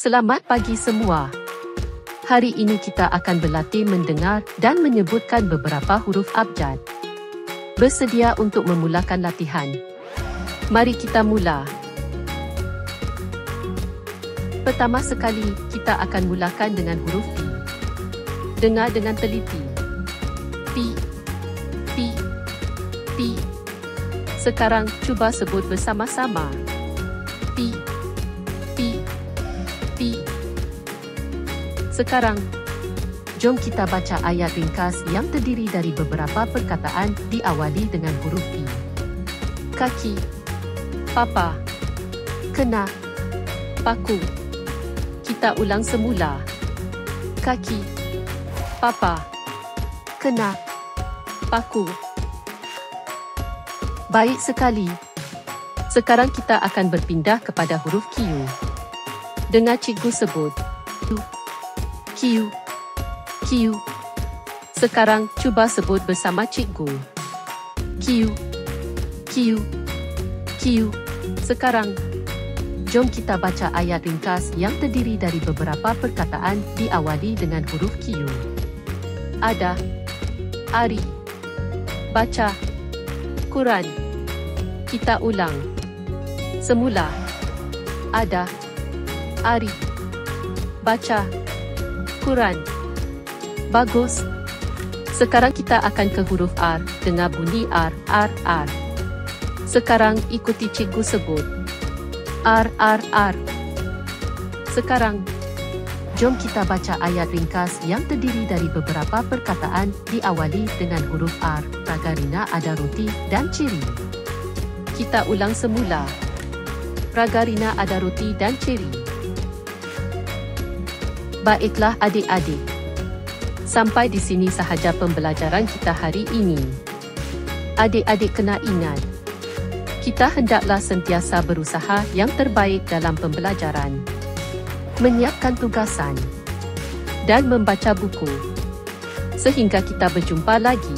Selamat pagi semua. Hari ini kita akan berlatih mendengar dan menyebutkan beberapa huruf abjad. Bersedia untuk memulakan latihan? Mari kita mula. Pertama sekali, kita akan mulakan dengan huruf P. Dengar dengan teliti. P, P, P. Sekarang, cuba sebut bersama-sama. P, P, P. Sekarang, jom kita baca ayat ringkas yang terdiri dari beberapa perkataan diawali dengan huruf P. Kaki, papa, kena, paku. Kita ulang semula. Kaki, papa, kena, paku. Baik sekali. Sekarang kita akan berpindah kepada huruf Q. Dengar cikgu sebut. Q, Q. Sekarang cuba sebut bersama cikgu. Q, Q, Q. Sekarang, jom kita baca ayat ringkas yang terdiri dari beberapa perkataan diawali dengan huruf Q. Ada, ari, baca, Quran. Kita ulang. Semula. Ada, ari, baca, Quran. Bagus. Sekarang kita akan ke huruf R. Dengar bunyi R, R, R. Sekarang ikuti cikgu sebut. R, R, R. Sekarang, jom kita baca ayat ringkas yang terdiri dari beberapa perkataan diawali dengan huruf R. Ragarina ada roti dan ceri. Kita ulang semula. Ragarina ada roti dan ceri. Baiklah adik-adik. Sampai di sini sahaja pembelajaran kita hari ini. Adik-adik kena ingat, kita hendaklah sentiasa berusaha yang terbaik dalam pembelajaran, menyiapkan tugasan, dan membaca buku. Sehingga kita berjumpa lagi.